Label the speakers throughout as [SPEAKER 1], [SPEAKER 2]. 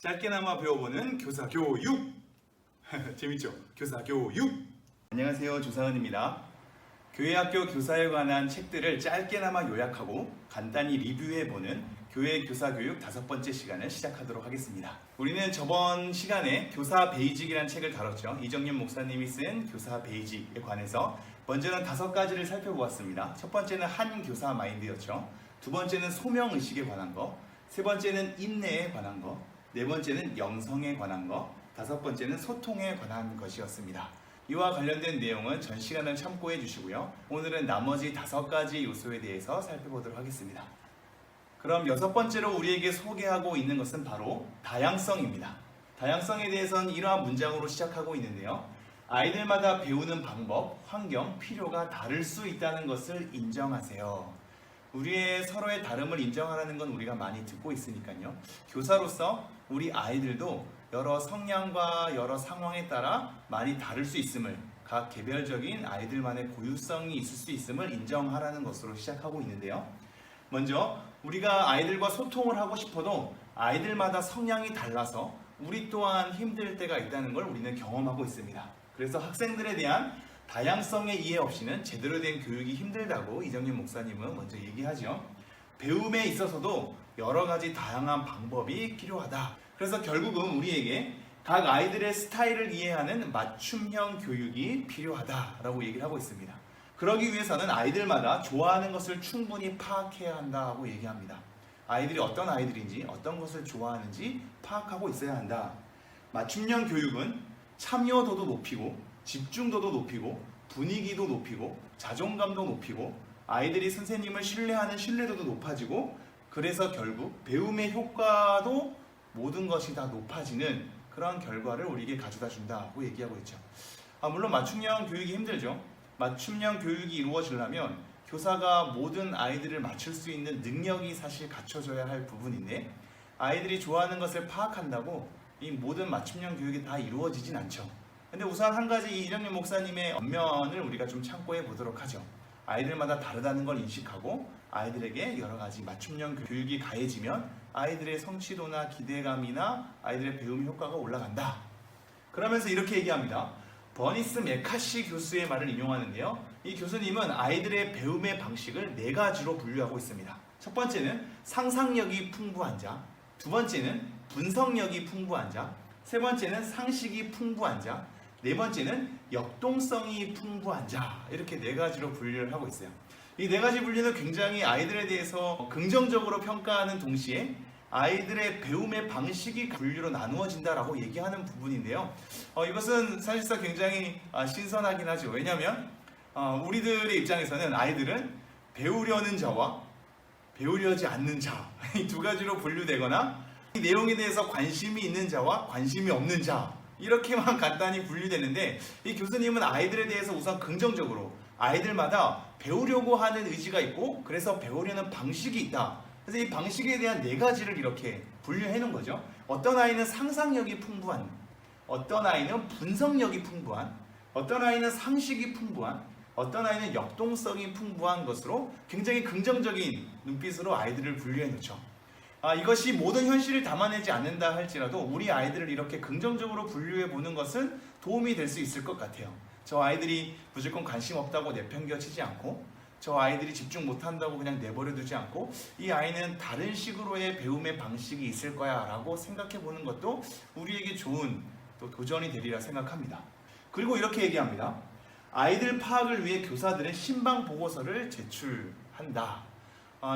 [SPEAKER 1] 짧게나마 배워보는 교사교육. 재밌죠? 교사교육. 안녕하세요, 조사은입니다. 교회학교 교사에 관한 책들을 짧게나마 요약하고 간단히 리뷰해보는 교회 교사교육 5번째 시간을 시작하도록 하겠습니다. 우리는 저번 시간에 교사 베이직이라는 책을 다뤘죠. 이정윤 목사님이 쓴 교사 베이직에 관해서 먼저는 5가지를 살펴보았습니다. 첫 번째는 한 교사 마인드였죠. 두 번째는 소명의식에 관한 거, 세 번째는 인내에 관한 거, 네 번째는 영성에 관한 거, 5번째는 소통에 관한 것이었습니다. 이와 관련된 내용은 전 시간을 참고해 주시고요. 오늘은 나머지 5가지 요소에 대해서 살펴보도록 하겠습니다. 그럼 6번째로 우리에게 소개하고 있는 것은 바로 다양성입니다. 다양성에 대해서는 이러한 문장으로 시작하고 있는데요. 아이들마다 배우는 방법, 환경, 필요가 다를 수 있다는 것을 인정하세요. 우리의 서로의 다름을 인정하라는 건 우리가 많이 듣고 있으니까요. 교사로서 우리 아이들도 여러 성향과 여러 상황에 따라 많이 다를 수 있음을, 각 개별적인 아이들만의 고유성이 있을 수 있음을 인정하라는 것으로 시작하고 있는데요. 먼저 우리가 아이들과 소통을 하고 싶어도 아이들마다 성향이 달라서 우리 또한 힘들 때가 있다는 걸 우리는 경험하고 있습니다. 그래서 학생들에 대한 다양성의 이해 없이는 제대로 된 교육이 힘들다고 이정윤 목사님은 먼저 얘기하죠. 배움에 있어서도 여러 가지 다양한 방법이 필요하다. 그래서 결국은 우리에게 각 아이들의 스타일을 이해하는 맞춤형 교육이 필요하다라고 얘기를 하고 있습니다. 그러기 위해서는 아이들마다 좋아하는 것을 충분히 파악해야 한다고 얘기합니다. 아이들이 어떤 아이들인지 어떤 것을 좋아하는지 파악하고 있어야 한다. 맞춤형 교육은 참여도도 높이고 집중도도 높이고 분위기도 높이고 자존감도 높이고 아이들이 선생님을 신뢰하는 신뢰도도 높아지고 그래서 결국 배움의 효과도 모든 것이 다 높아지는 그런 결과를 우리에게 가져다 준다고 얘기하고 있죠. 물론 맞춤형 교육이 힘들죠. 맞춤형 교육이 이루어지려면 교사가 모든 아이들을 맞출 수 있는 능력이 사실 갖춰져야 할 부분인데 아이들이 좋아하는 것을 파악한다고 이 모든 맞춤형 교육이 다 이루어지진 않죠. 근데 우선 한 가지 이정윤 목사님의 언면을 우리가 좀 참고해 보도록 하죠. 아이들마다 다르다는 걸 인식하고 아이들에게 여러 가지 맞춤형 교육이 가해지면 아이들의 성취도나 기대감이나 아이들의 배움 효과가 올라간다. 그러면서 이렇게 얘기합니다. 버니스 메카시 교수의 말을 인용하는데요. 이 교수님은 아이들의 배움의 방식을 4가지로 분류하고 있습니다. 첫 번째는 상상력이 풍부한 자, 두 번째는 분석력이 풍부한 자, 세 번째는 상식이 풍부한 자, 네 번째는 역동성이 풍부한 자, 이렇게 4가지로 분류를 하고 있어요. 이 4가지 분류는 굉장히 아이들에 대해서 긍정적으로 평가하는 동시에 아이들의 배움의 방식이 분류로 나누어진다라고 얘기하는 부분인데요. 이것은 사실상 굉장히 신선하긴 하죠. 왜냐하면 우리들의 입장에서는 아이들은 배우려는 자와 배우려지 않는 자, 이 2가지로 분류되거나 이 내용에 대해서 관심이 있는 자와 관심이 없는 자, 이렇게만 간단히 분류되는데 이 교수님은 아이들에 대해서 우선 긍정적으로 아이들마다 배우려고 하는 의지가 있고 그래서 배우려는 방식이 있다. 그래서 이 방식에 대한 4가지를 이렇게 분류해 놓은 거죠. 어떤 아이는 상상력이 풍부한, 어떤 아이는 분석력이 풍부한, 어떤 아이는 상식이 풍부한, 어떤 아이는 역동성이 풍부한 것으로 굉장히 긍정적인 눈빛으로 아이들을 분류해 놓죠. 이것이 모든 현실을 담아내지 않는다 할지라도 우리 아이들을 이렇게 긍정적으로 분류해 보는 것은 도움이 될 수 있을 것 같아요. 저 아이들이 무조건 관심 없다고 내팽겨치지 않고 저 아이들이 집중 못한다고 그냥 내버려 두지 않고 이 아이는 다른 식으로의 배움의 방식이 있을 거야 라고 생각해 보는 것도 우리에게 좋은 또 도전이 되리라 생각합니다. 그리고 이렇게 얘기합니다. 아이들 파악을 위해 교사들은 신방 보고서를 제출한다.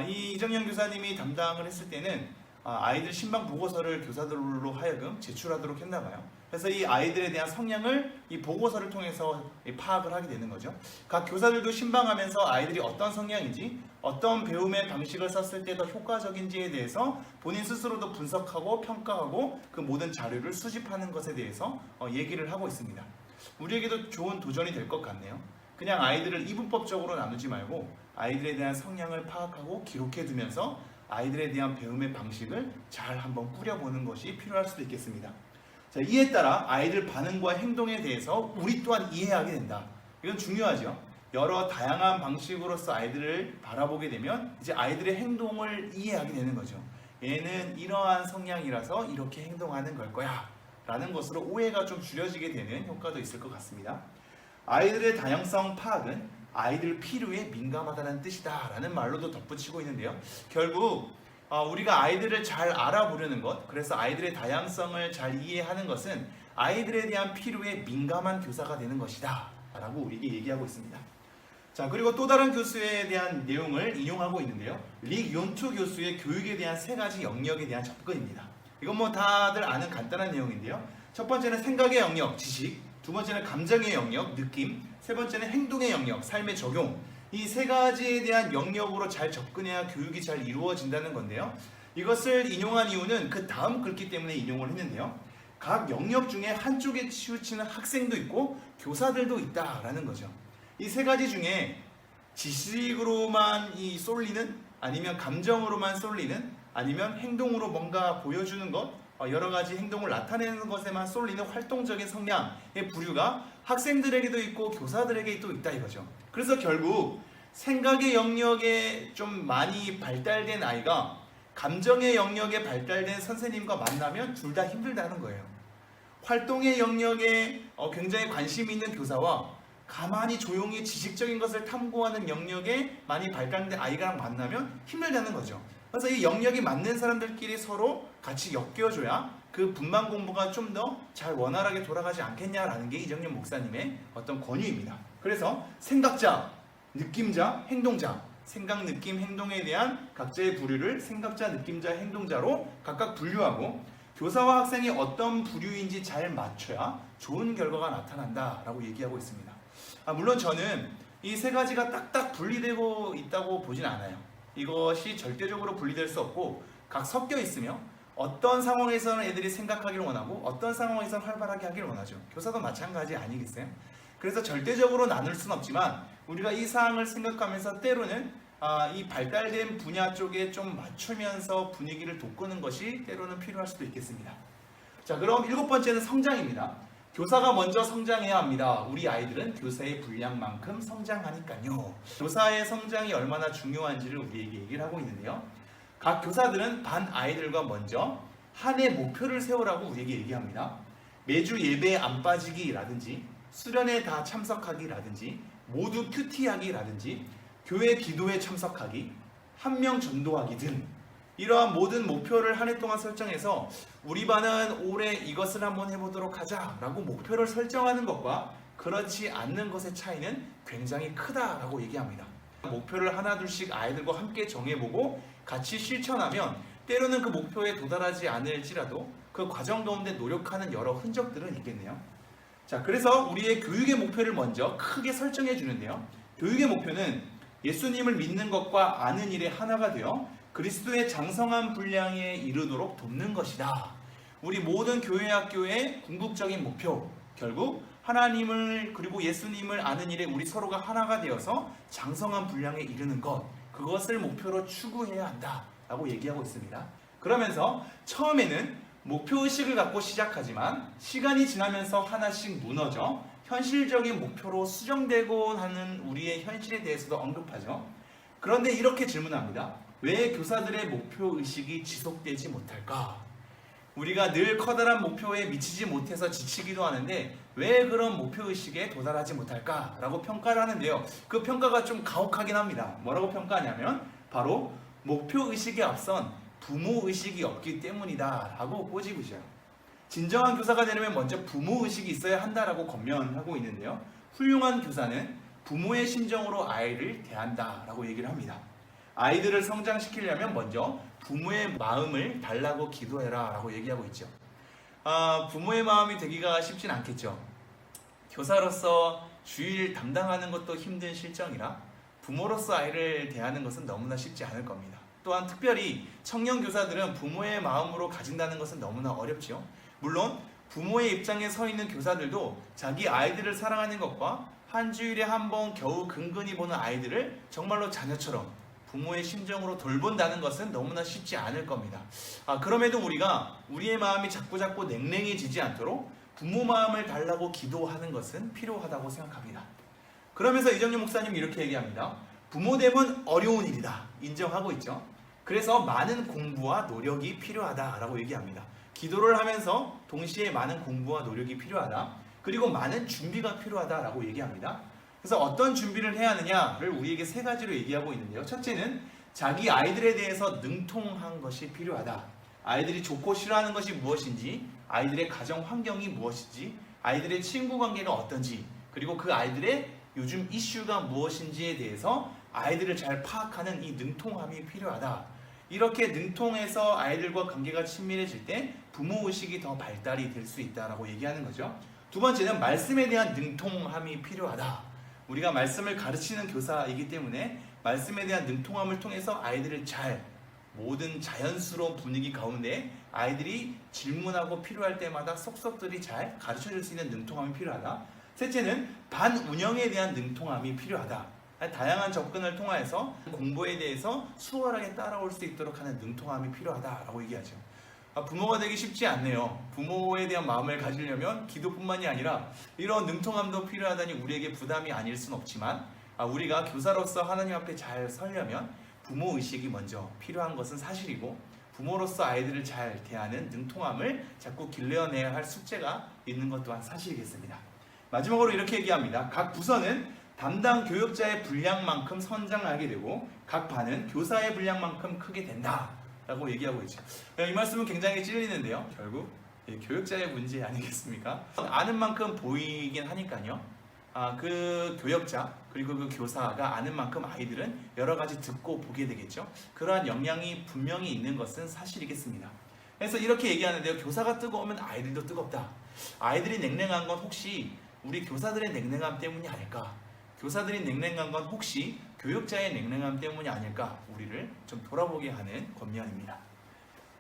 [SPEAKER 1] 이 이정윤 교사님이 담당을 했을 때는 아이들 신방 보고서를 교사들로 하여금 제출하도록 했나 봐요. 그래서 이 아이들에 대한 성향을 이 보고서를 통해서 파악을 하게 되는 거죠. 각 교사들도 신방하면서 아이들이 어떤 성향인지 어떤 배움의 방식을 썼을 때 더 효과적인지에 대해서 본인 스스로도 분석하고 평가하고 그 모든 자료를 수집하는 것에 대해서 얘기를 하고 있습니다. 우리에게도 좋은 도전이 될 것 같네요. 그냥 아이들을 이분법적으로 나누지 말고 아이들에 대한 성향을 파악하고 기록해 두면서 아이들에 대한 배움의 방식을 잘 한번 꾸려보는 것이 필요할 수도 있겠습니다. 자, 이에 따라 아이들 반응과 행동에 대해서 우리 또한 이해하게 된다. 이건 중요하죠. 여러 다양한 방식으로서 아이들을 바라보게 되면 이제 아이들의 행동을 이해하게 되는 거죠. 얘는 이러한 성향이라서 이렇게 행동하는 걸 거야 라는 것으로 오해가 좀 줄여지게 되는 효과도 있을 것 같습니다. 아이들의 다양성 파악은 아이들 필요에 민감하다는 뜻이다 라는 말로도 덧붙이고 있는데요. 결국 우리가 아이들을 잘 알아보려는 것, 그래서 아이들의 다양성을 잘 이해하는 것은 아이들에 대한 필요에 민감한 교사가 되는 것이다 라고 우리에게 얘기하고 있습니다. 자, 그리고 또 다른 교수에 대한 내용을 인용하고 있는데요. 릭 윤투 교수의 교육에 대한 3가지 영역에 대한 접근입니다. 이건 뭐 다들 아는 간단한 내용인데요. 첫 번째는 생각의 영역, 지식, 두 번째는 감정의 영역, 느낌, 세 번째는 행동의 영역, 삶의 적용. 이 3가지에 대한 영역으로 잘 접근해야 교육이 잘 이루어진다는 건데요. 이것을 인용한 이유는 그 다음 글귀 때문에 인용을 했는데요. 각 영역 중에 한쪽에 치우치는 학생도 있고 교사들도 있다라는 거죠. 이 3가지 중에 지식으로만 쏠리는, 아니면 감정으로만 쏠리는, 아니면 행동으로 뭔가 보여주는 것, 여러 가지 행동을 나타내는 것에만 쏠리는 활동적인 성향의 부류가 학생들에게도 있고 교사들에게 또 있다 이거죠. 그래서 결국 생각의 영역에 좀 많이 발달된 아이가 감정의 영역에 발달된 선생님과 만나면 둘 다 힘들다는 거예요. 활동의 영역에 굉장히 관심이 있는 교사와 가만히 조용히 지식적인 것을 탐구하는 영역에 많이 발달된 아이랑 만나면 힘들다는 거죠. 그래서 이 영역이 맞는 사람들끼리 서로 같이 엮여줘야 그 분만 공부가 좀 더 잘 원활하게 돌아가지 않겠냐라는 게 이정용 목사님의 어떤 권유입니다. 그래서 생각자, 느낌자, 행동자, 생각, 느낌, 행동에 대한 각자의 부류를 생각자, 느낌자, 행동자로 각각 분류하고 교사와 학생이 어떤 부류인지 잘 맞춰야 좋은 결과가 나타난다라고 얘기하고 있습니다. 물론 저는 이 3가지가 딱딱 분리되고 있다고 보진 않아요. 이것이 절대적으로 분리될 수 없고 각 섞여 있으며 어떤 상황에서는 애들이 생각하기를 원하고 어떤 상황에서는 활발하게 하기를 원하죠. 교사도 마찬가지 아니겠어요? 그래서 절대적으로 나눌 수는 없지만 우리가 이 사항을 생각하면서 때로는 이 발달된 분야 쪽에 좀 맞추면서 분위기를 돋구는 것이 때로는 필요할 수도 있겠습니다. 자, 그럼 7번째는 성장입니다. 교사가 먼저 성장해야 합니다. 우리 아이들은 교사의 분량만큼 성장하니까요. 교사의 성장이 얼마나 중요한지를 우리에게 얘기를 하고 있는데요. 각 교사들은 반 아이들과 먼저 한 해 목표를 세우라고 우리에게 얘기합니다. 매주 예배에 안 빠지기라든지 수련회 다 참석하기라든지 모두 큐티하기라든지 교회 기도에 참석하기, 한 명 전도하기 등 이러한 모든 목표를 한 해 동안 설정해서 우리 반은 올해 이것을 한번 해보도록 하자라고 목표를 설정하는 것과 그렇지 않는 것의 차이는 굉장히 크다라고 얘기합니다. 목표를 하나둘씩 아이들과 함께 정해보고 같이 실천하면 때로는 그 목표에 도달하지 않을지라도 그 과정 가운데 노력하는 여러 흔적들은 있겠네요. 자, 그래서 우리의 교육의 목표를 먼저 크게 설정해 주는데요. 교육의 목표는 예수님을 믿는 것과 아는 일의 하나가 되어 그리스도의 장성한 분량에 이르도록 돕는 것이다. 우리 모든 교회 학교의 궁극적인 목표, 결국 하나님을 그리고 예수님을 아는 일에 우리 서로가 하나가 되어서 장성한 분량에 이르는 것, 그것을 목표로 추구해야 한다라고 얘기하고 있습니다. 그러면서 처음에는 목표의식을 갖고 시작하지만 시간이 지나면서 하나씩 무너져 현실적인 목표로 수정되곤 하는 우리의 현실에 대해서도 언급하죠. 그런데 이렇게 질문합니다. 왜 교사들의 목표의식이 지속되지 못할까? 우리가 늘 커다란 목표에 미치지 못해서 지치기도 하는데 왜 그런 목표의식에 도달하지 못할까? 라고 평가를 하는데요. 그 평가가 좀 가혹하긴 합니다. 뭐라고 평가하냐면 바로 목표의식에 앞선 부모의식이 없기 때문이다 라고 꼬집으셔요. 진정한 교사가 되려면 먼저 부모의식이 있어야 한다라고 권면하고 있는데요. 훌륭한 교사는 부모의 심정으로 아이를 대한다 라고 얘기를 합니다. 아이들을 성장시키려면 먼저 부모의 마음을 달라고 기도해라 라고 얘기하고 있죠. 부모의 마음이 되기가 쉽진 않겠죠. 교사로서 주일 담당하는 것도 힘든 실정이라 부모로서 아이를 대하는 것은 너무나 쉽지 않을 겁니다. 또한 특별히 청년 교사들은 부모의 마음으로 가진다는 것은 너무나 어렵죠. 물론 부모의 입장에 서 있는 교사들도 자기 아이들을 사랑하는 것과 한 주일에 한 번 겨우 근근히 보는 아이들을 정말로 자녀처럼 부모의 심정으로 돌본다는 것은 너무나 쉽지 않을 겁니다. 그럼에도 우리가 우리의 마음이 자꾸자꾸 냉랭해지지 않도록 부모 마음을 달라고 기도하는 것은 필요하다고 생각합니다. 그러면서 이정용 목사님이 이렇게 얘기합니다. 부모됨은 어려운 일이다. 인정하고 있죠. 그래서 많은 공부와 노력이 필요하다라고 얘기합니다. 기도를 하면서 동시에 많은 공부와 노력이 필요하다. 그리고 많은 준비가 필요하다라고 얘기합니다. 그래서 어떤 준비를 해야 하느냐를 우리에게 세 가지로 얘기하고 있는데요. 첫째는 자기 아이들에 대해서 능통한 것이 필요하다. 아이들이 좋고 싫어하는 것이 무엇인지, 아이들의 가정 환경이 무엇인지, 아이들의 친구 관계가 어떤지, 그리고 그 아이들의 요즘 이슈가 무엇인지에 대해서 아이들을 잘 파악하는 이 능통함이 필요하다. 이렇게 능통해서 아이들과 관계가 친밀해질 때 부모의식이 더 발달이 될 수 있다라고 얘기하는 거죠. 두 번째는 말씀에 대한 능통함이 필요하다. 우리가 말씀을 가르치는 교사이기 때문에 말씀에 대한 능통함을 통해서 아이들을 잘 모든 자연스러운 분위기 가운데 아이들이 질문하고 필요할 때마다 속속들이 잘 가르쳐줄 수 있는 능통함이 필요하다. 셋째는 반운영에 대한 능통함이 필요하다. 다양한 접근을 통해서 공부에 대해서 수월하게 따라올 수 있도록 하는 능통함이 필요하다라고 얘기하죠. 부모가 되기 쉽지 않네요. 부모에 대한 마음을 가지려면 기도뿐만이 아니라 이런 능통함도 필요하다니 우리에게 부담이 아닐 순 없지만 우리가 교사로서 하나님 앞에 잘 서려면 부모의식이 먼저 필요한 것은 사실이고 부모로서 아이들을 잘 대하는 능통함을 자꾸 길러내야 할 숙제가 있는 것 또한 사실이겠습니다. 마지막으로 이렇게 얘기합니다. 각 부서는 담당 교육자의 분량만큼 성장하게 되고 각 반은 교사의 분량만큼 크게 된다 라고 얘기하고 있죠. 이 말씀은 굉장히 찔리는데요. 결국 교육자의 문제 아니겠습니까? 아는 만큼 보이긴 하니까요. 그 교역자 그리고 그 교사가 아는 만큼 아이들은 여러 가지 듣고 보게 되겠죠. 그러한 영향이 분명히 있는 것은 사실이겠습니다. 그래서 이렇게 얘기하는데요. 교사가 뜨거우면 아이들도 뜨겁다. 아이들이 냉랭한 건 혹시 우리 교사들의 냉랭함 때문이 아닐까? 교사들이 냉랭한 건 혹시 교육자의 냉랭함 때문이 아닐까? 우리를 좀 돌아보게 하는 권면입니다.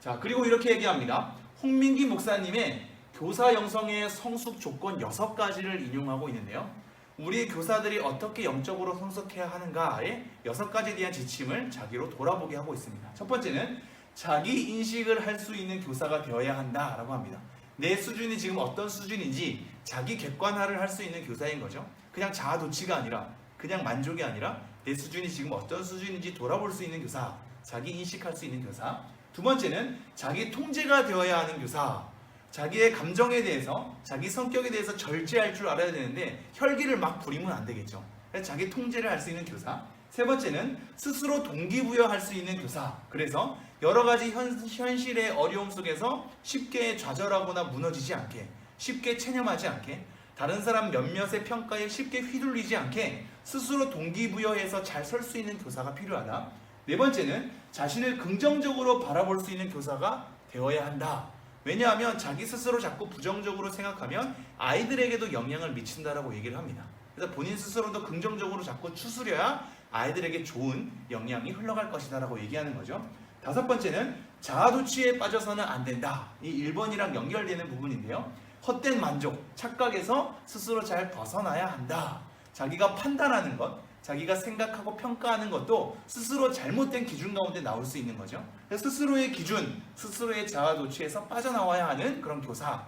[SPEAKER 1] 자, 그리고 이렇게 얘기합니다. 홍민기 목사님의 교사 영성의 성숙 조건 6가지를 인용하고 있는데요. 우리 교사들이 어떻게 영적으로 성숙해야 하는가에 6가지에 대한 지침을 자기로 돌아보게 하고 있습니다. 첫 번째는 자기 인식을 할 수 있는 교사가 되어야 한다라고 합니다. 내 수준이 지금 어떤 수준인지 자기 객관화를 할 수 있는 교사인 거죠. 그냥 자아도취가 아니라 그냥 만족이 아니라 내 수준이 지금 어떤 수준인지 돌아볼 수 있는 교사, 자기 인식할 수 있는 교사. 두 번째는 자기 통제가 되어야 하는 교사. 자기의 감정에 대해서, 자기 성격에 대해서 절제할 줄 알아야 되는데 혈기를 막 부리면 안 되겠죠. 그래서 자기 통제를 할 수 있는 교사. 세 번째는 스스로 동기부여할 수 있는 교사. 그래서 여러 가지 현실의 어려움 속에서 쉽게 좌절하거나 무너지지 않게, 쉽게 체념하지 않게, 다른 사람 몇몇의 평가에 쉽게 휘둘리지 않게 스스로 동기부여해서 잘 설 수 있는 교사가 필요하다. 네 번째는 자신을 긍정적으로 바라볼 수 있는 교사가 되어야 한다. 왜냐하면 자기 스스로 자꾸 부정적으로 생각하면 아이들에게도 영향을 미친다라고 얘기를 합니다. 그래서 본인 스스로도 긍정적으로 자꾸 추스려야 아이들에게 좋은 영향이 흘러갈 것이다 라고 얘기하는 거죠. 다섯 번째는 자아도취에 빠져서는 안 된다. 이 1번이랑 연결되는 부분인데요. 헛된 만족, 착각에서 스스로 잘 벗어나야 한다. 자기가 판단하는 것, 자기가 생각하고 평가하는 것도 스스로 잘못된 기준 가운데 나올 수 있는 거죠. 스스로의 기준, 스스로의 자아도취에서 빠져나와야 하는 그런 교사.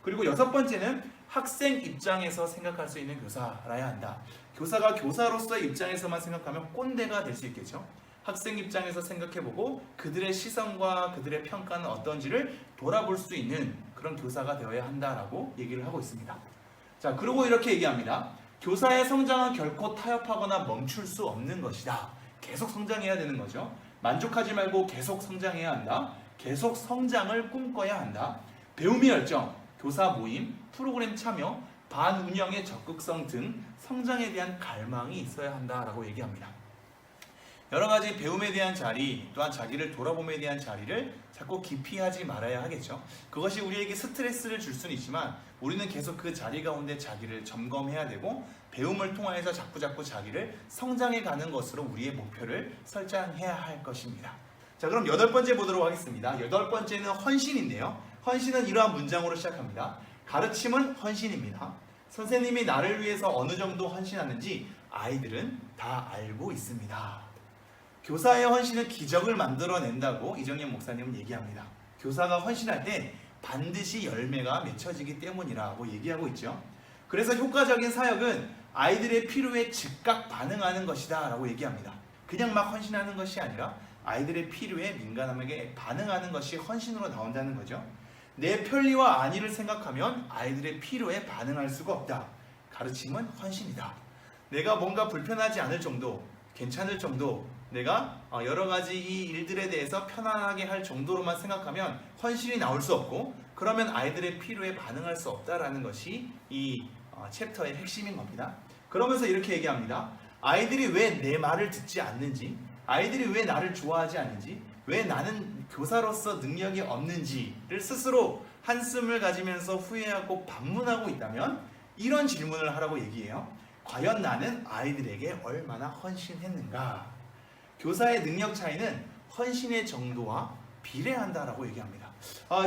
[SPEAKER 1] 그리고 여섯 번째는 학생 입장에서 생각할 수 있는 교사라야 한다. 교사가 교사로서의 입장에서만 생각하면 꼰대가 될 수 있겠죠. 학생 입장에서 생각해보고 그들의 시선과 그들의 평가는 어떤지를 돌아볼 수 있는 그런 교사가 되어야 한다라고 얘기를 하고 있습니다. 자, 그리고 이렇게 얘기합니다. 교사의 성장은 결코 타협하거나 멈출 수 없는 것이다. 계속 성장해야 되는 거죠. 만족하지 말고 계속 성장해야 한다. 계속 성장을 꿈꿔야 한다. 배움의 열정, 교사 모임, 프로그램 참여, 반운영의 적극성 등 성장에 대한 갈망이 있어야 한다라고 얘기합니다. 여러 가지 배움에 대한 자리, 또한 자기를 돌아봄에 대한 자리를 자꾸 기피하지 말아야 하겠죠. 그것이 우리에게 스트레스를 줄 수는 있지만 우리는 계속 그 자리 가운데 자기를 점검해야 되고 배움을 통해서 자꾸 자기를 성장해 가는 것으로 우리의 목표를 설정해야 할 것입니다. 자, 그럼 8번째 보도록 하겠습니다. 8번째는 헌신인데요. 헌신은 이러한 문장으로 시작합니다. 가르침은 헌신입니다. 선생님이 나를 위해서 어느 정도 헌신하는지 아이들은 다 알고 있습니다. 교사의 헌신은 기적을 만들어낸다고 이정현 목사님은 얘기합니다. 교사가 헌신할 때 반드시 열매가 맺혀지기 때문이라고 얘기하고 있죠. 그래서 효과적인 사역은 아이들의 필요에 즉각 반응하는 것이다 라고 얘기합니다. 그냥 막 헌신하는 것이 아니라 아이들의 필요에 민감하게 반응하는 것이 헌신으로 나온다는 거죠. 내 편리와 안위를 생각하면 아이들의 필요에 반응할 수가 없다. 가르침은 헌신이다. 내가 뭔가 불편하지 않을 정도, 괜찮을 정도, 내가 여러 가지 이 일들에 대해서 편안하게 할 정도로만 생각하면 헌신이 나올 수 없고, 그러면 아이들의 필요에 반응할 수 없다라는 것이 이 챕터의 핵심인 겁니다. 그러면서 이렇게 얘기합니다. 아이들이 왜 내 말을 듣지 않는지, 아이들이 왜 나를 좋아하지 않는지, 왜 나는 교사로서 능력이 없는지를 스스로 한숨을 가지면서 후회하고 반문하고 있다면 이런 질문을 하라고 얘기해요. 과연 나는 아이들에게 얼마나 헌신했는가? 교사의 능력 차이는 헌신의 정도와 비례한다라고 얘기합니다.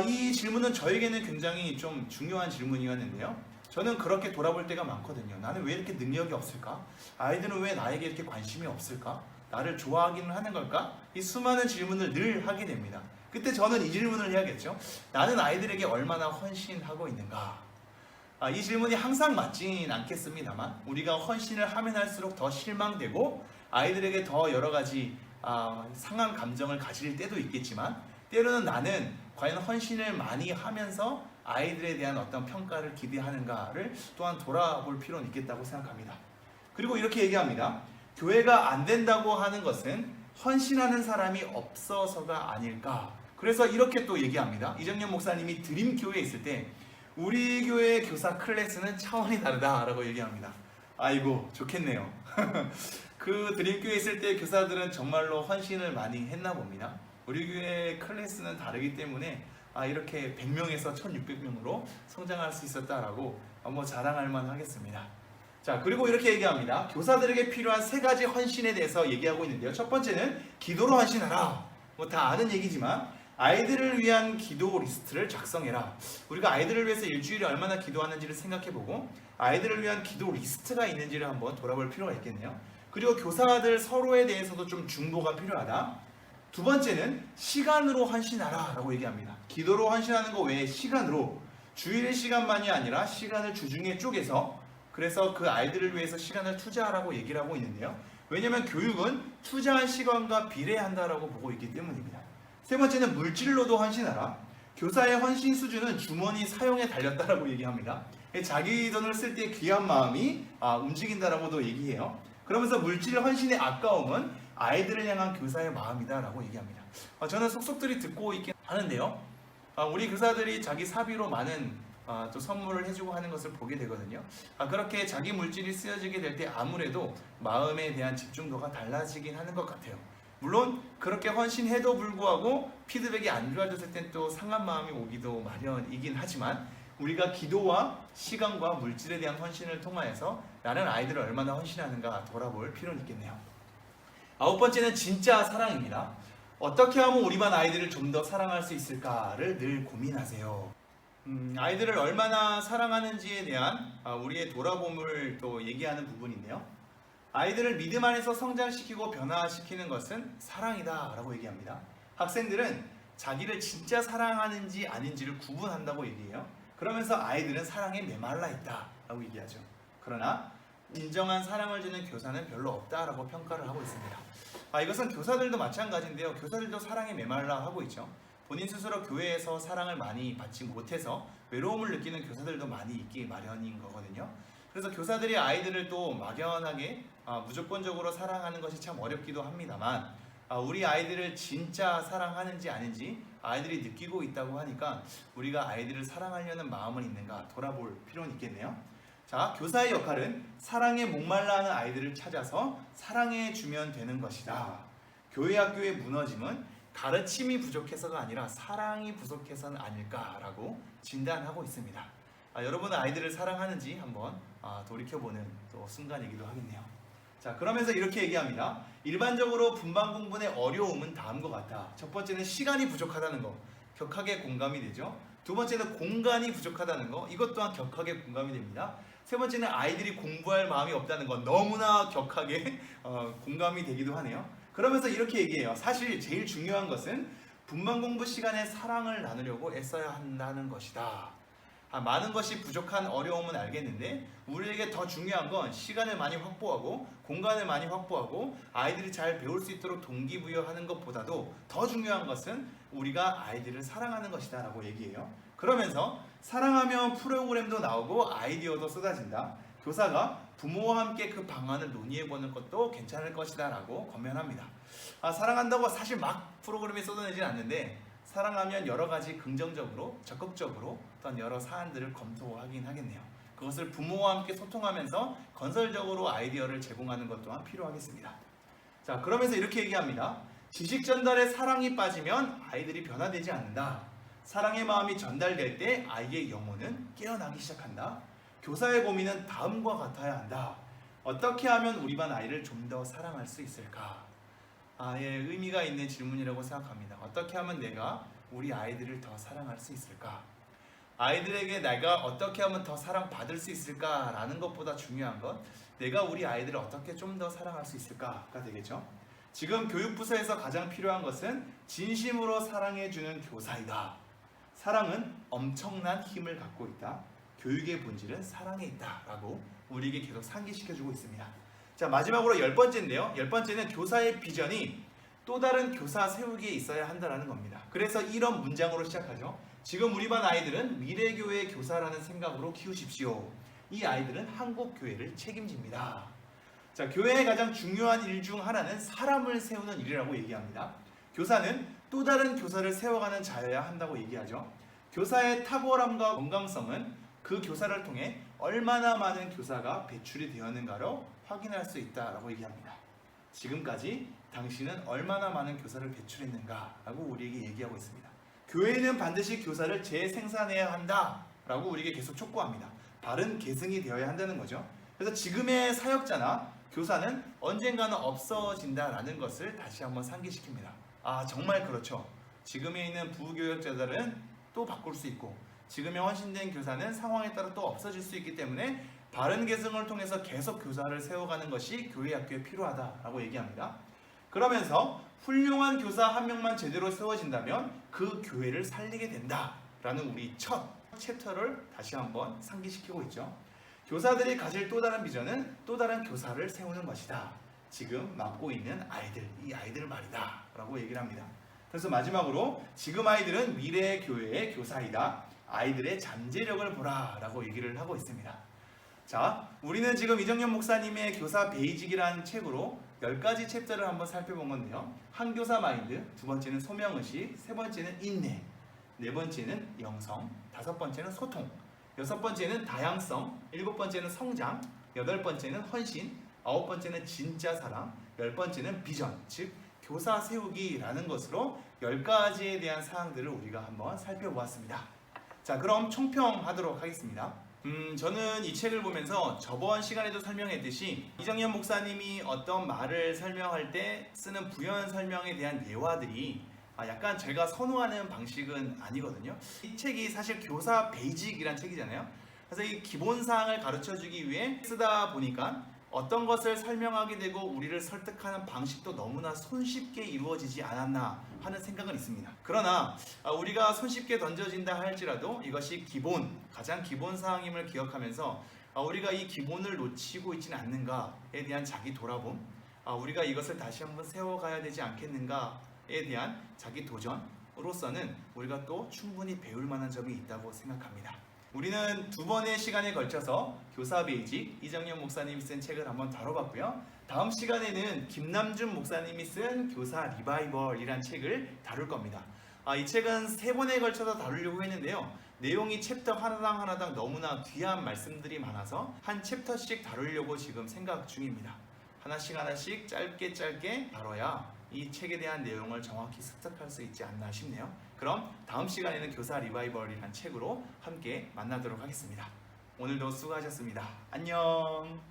[SPEAKER 1] 이 질문은 저에게는 굉장히 좀 중요한 질문이었는데요. 저는 그렇게 돌아볼 때가 많거든요. 나는 왜 이렇게 능력이 없을까? 아이들은 왜 나에게 이렇게 관심이 없을까? 나를 좋아하기는 하는 걸까? 이 수많은 질문을 늘 하게 됩니다. 그때 저는 이 질문을 해야겠죠. 나는 아이들에게 얼마나 헌신하고 있는가? 이 질문이 항상 맞지는 않겠습니다만 우리가 헌신을 하면 할수록 더 실망되고 아이들에게 더 여러 가지 상한 감정을 가질 때도 있겠지만, 때로는 나는 과연 헌신을 많이 하면서 아이들에 대한 어떤 평가를 기대하는가를 또한 돌아볼 필요는 있겠다고 생각합니다. 그리고 이렇게 얘기합니다. 교회가 안 된다고 하는 것은 헌신하는 사람이 없어서가 아닐까. 그래서 이렇게 또 얘기합니다. 이정년 목사님이 드림교회에 있을 때 우리 교회 교사 클래스는 차원이 다르다라고 얘기합니다. 아이고 좋겠네요. 그 드림교회에 있을 때 교사들은 정말로 헌신을 많이 했나 봅니다. 우리 교회 클래스는 다르기 때문에 이렇게 100명에서 1600명으로 성장할 수 있었다라고 자랑할 만하겠습니다. 자, 그리고 이렇게 얘기합니다. 교사들에게 필요한 3가지 헌신에 대해서 얘기하고 있는데요. 첫 번째는 기도로 헌신하라. 다 아는 얘기지만 아이들을 위한 기도 리스트를 작성해라. 우리가 아이들을 위해서 일주일에 얼마나 기도하는지를 생각해보고 아이들을 위한 기도 리스트가 있는지를 한번 돌아볼 필요가 있겠네요. 그리고 교사들 서로에 대해서도 좀 중보가 필요하다. 두 번째는 시간으로 헌신하라 라고 얘기합니다. 기도로 헌신하는 거 외에 시간으로, 주일 시간만이 아니라 시간을 주중에 쪼개서, 그래서 그 아이들을 위해서 시간을 투자하라고 얘기를 하고 있는데요. 왜냐하면 교육은 투자한 시간과 비례한다라고 보고 있기 때문입니다. 세 번째는 물질로도 헌신하라. 교사의 헌신 수준은 주머니 사용에 달렸다라고 얘기합니다. 자기 돈을 쓸 때 귀한 마음이 움직인다라고도 얘기해요. 그러면서 물질 헌신의 아까움은 아이들을 향한 교사의 마음이다라고 얘기합니다. 저는 속속들이 듣고 있긴 하는데요. 우리 교사들이 자기 사비로 많은 또 선물을 해주고 하는 것을 보게 되거든요. 그렇게 자기 물질이 쓰여지게 될 때 아무래도 마음에 대한 집중도가 달라지긴 하는 것 같아요. 물론 그렇게 헌신해도 불구하고 피드백이 안 좋아졌을 땐 또 상한 마음이 오기도 마련이긴 하지만, 우리가 기도와 시간과 물질에 대한 헌신을 통하여서 나는 아이들을 얼마나 헌신하는가 돌아볼 필요는 있겠네요. 9번째는 진짜 사랑입니다. 어떻게 하면 우리 반 아이들을 좀 더 사랑할 수 있을까를 늘 고민하세요. 아이들을 얼마나 사랑하는지에 대한 우리의 돌아봄을 또 얘기하는 부분인데요. 아이들을 믿음 안에서 성장시키고 변화시키는 것은 사랑이다 라고 얘기합니다. 학생들은 자기를 진짜 사랑하는지 아닌지를 구분한다고 얘기해요. 그러면서 아이들은 사랑에 메말라 있다 라고 얘기하죠. 그러나 진정한 사랑을 주는 교사는 별로 없다라고 평가를 하고 있습니다. 이것은 교사들도 마찬가지인데요. 교사들도 사랑에 메말라 하고 있죠. 본인 스스로 교회에서 사랑을 많이 받지 못해서 외로움을 느끼는 교사들도 많이 있기 마련인 거거든요. 그래서 교사들이 아이들을 또 막연하게 무조건적으로 사랑하는 것이 참 어렵기도 합니다만, 우리 아이들을 진짜 사랑하는지 아닌지 아이들이 느끼고 있다고 하니까 우리가 아이들을 사랑하려는 마음은 있는가 돌아볼 필요는 있겠네요. 자, 교사의 역할은 사랑에 목말라하는 아이들을 찾아서 사랑해 주면 되는 것이다. 교회 학교의 무너짐은 가르침이 부족해서가 아니라 사랑이 부족해서는 아닐까라고 진단하고 있습니다. 여러분은 아이들을 사랑하는지 한번 돌이켜보는 또 순간이기도 하겠네요. 자, 그러면서 이렇게 얘기합니다. 일반적으로 분반 공분의 어려움은 다음과 같다. 첫 번째는 시간이 부족하다는 거, 격하게 공감이 되죠. 두 번째는 공간이 부족하다는 거, 이것 또한 격하게 공감이 됩니다. 세 번째는 아이들이 공부할 마음이 없다는 건 너무나 격하게 공감이 되기도 하네요. 그러면서 이렇게 얘기해요. 사실 제일 중요한 것은 분반 공부 시간에 사랑을 나누려고 애써야 한다는 것이다. 많은 것이 부족한 어려움은 알겠는데 우리에게 더 중요한 건 시간을 많이 확보하고 공간을 많이 확보하고 아이들이 잘 배울 수 있도록 동기부여하는 것보다도 더 중요한 것은 우리가 아이들을 사랑하는 것이다 라고 얘기해요. 그러면서 사랑하면 프로그램도 나오고 아이디어도 쏟아진다. 교사가 부모와 함께 그 방안을 논의해보는 것도 괜찮을 것이다 라고 권면합니다. 사랑한다고 사실 막 프로그램에 쏟아내진 않는데 사랑하면 여러 가지 긍정적으로 적극적으로 어떤 여러 사안들을 검토하긴 하겠네요. 그것을 부모와 함께 소통하면서 건설적으로 아이디어를 제공하는 것 또한 필요하겠습니다. 자, 그러면서 이렇게 얘기합니다. 지식 전달에 사랑이 빠지면 아이들이 변화되지 않는다. 사랑의 마음이 전달될 때 아이의 영혼은 깨어나기 시작한다. 교사의 고민은 다음과 같아야 한다. 어떻게 하면 우리 반 아이를 좀 더 사랑할 수 있을까? 의미가 있는 질문이라고 생각합니다. 어떻게 하면 내가 우리 아이들을 더 사랑할 수 있을까? 아이들에게 내가 어떻게 하면 더 사랑받을 수 있을까라는 것보다 중요한 건 내가 우리 아이들을 어떻게 좀 더 사랑할 수 있을까가 되겠죠. 지금 교육부서에서 가장 필요한 것은 진심으로 사랑해주는 교사이다. 사랑은 엄청난 힘을 갖고 있다. 교육의 본질은 사랑에 있다 라고 우리에게 계속 상기시켜주고 있습니다. 자, 마지막으로 10번째인데요. 10번째는 교사의 비전이 또 다른 교사 세우기에 있어야 한다는 겁니다. 그래서 이런 문장으로 시작하죠. 지금 우리 반 아이들은 미래교회 교사라는 생각으로 키우십시오. 이 아이들은 한국교회를 책임집니다. 자, 교회의 가장 중요한 일 중 하나는 사람을 세우는 일이라고 얘기합니다. 교사는 또 다른 교사를 세워가는 자여야 한다고 얘기하죠. 교사의 탁월함과 건강성은 그 교사를 통해 얼마나 많은 교사가 배출이 되었는가로 확인할 수 있다라고 얘기합니다. 지금까지 당신은 얼마나 많은 교사를 배출했는가라고 우리에게 얘기하고 있습니다. 교회는 반드시 교사를 재생산해야 한다라고 우리에게 계속 촉구합니다. 바른 계승이 되어야 한다는 거죠. 그래서 지금의 사역자나 교사는 언젠가는 없어진다라는 것을 다시 한번 상기시킵니다. 정말 그렇죠. 지금에 있는 부교역자들은 또 바꿀 수 있고 지금의 헌신된 교사는 상황에 따라 또 없어질 수 있기 때문에 바른 계승을 통해서 계속 교사를 세워가는 것이 교회 학교에 필요하다라고 얘기합니다. 그러면서 훌륭한 교사 한 명만 제대로 세워진다면 그 교회를 살리게 된다라는 우리 첫 챕터를 다시 한번 상기시키고 있죠. 교사들이 가질 또 다른 비전은 또 다른 교사를 세우는 것이다. 지금 맡고 있는 아이들, 이 아이들 말이다 라고 얘기를 합니다. 그래서 마지막으로 지금 아이들은 미래의 교회의 교사이다. 아이들의 잠재력을 보라 라고 얘기를 하고 있습니다. 자, 우리는 지금 이정현 목사님의 교사 베이직이라는 책으로 10가지 챕터를 한번 살펴본 건데요. 한교사 마인드, 두 번째는 소명의식, 세 번째는 인내, 네 번째는 영성, 다섯 번째는 소통, 여섯 번째는 다양성, 일곱 번째는 성장, 여덟 번째는 헌신, 아홉 번째는 진짜 사랑, 열 번째는 비전, 즉 교사 세우기라는 것으로 10가지에 대한 사항들을 우리가 한번 살펴보았습니다. 자, 그럼 총평하도록 하겠습니다. 저는 이 책을 보면서 저번 시간에도 설명했듯이 이정현 목사님이 어떤 말을 설명할 때 쓰는 부연 설명에 대한 예화들이 약간 제가 선호하는 방식은 아니거든요. 이 책이 사실 교사 베이직이란 책이잖아요. 그래서 이 기본사항을 가르쳐주기 위해 쓰다 보니까 어떤 것을 설명하게 되고 우리를 설득하는 방식도 너무나 손쉽게 이루어지지 않았나 하는 생각은 있습니다. 그러나 우리가 손쉽게 던져진다 할지라도 이것이 가장 기본 사항임을 기억하면서 우리가 이 기본을 놓치고 있지는 않는가에 대한 자기 돌아봄, 우리가 이것을 다시 한번 세워가야 되지 않겠는가에 대한 자기 도전으로서는 우리가 또 충분히 배울 만한 점이 있다고 생각합니다. 우리는 두 번의 시간에 걸쳐서 교사 베이직 이정현 목사님이 쓴 책을 한번 다뤄봤고요. 다음 시간에는 김남준 목사님이 쓴 교사 리바이벌이란 책을 다룰 겁니다. 이 책은 세 번에 걸쳐서 다루려고 했는데요. 내용이 챕터 하나당 너무나 귀한 말씀들이 많아서 한 챕터씩 다루려고 지금 생각 중입니다. 하나씩 짧게 다뤄야 이 책에 대한 내용을 정확히 습득할 수 있지 않나 싶네요. 그럼 다음 시간에는 교사 리바이벌이라는 책으로 함께 만나도록 하겠습니다. 오늘도 수고하셨습니다. 안녕.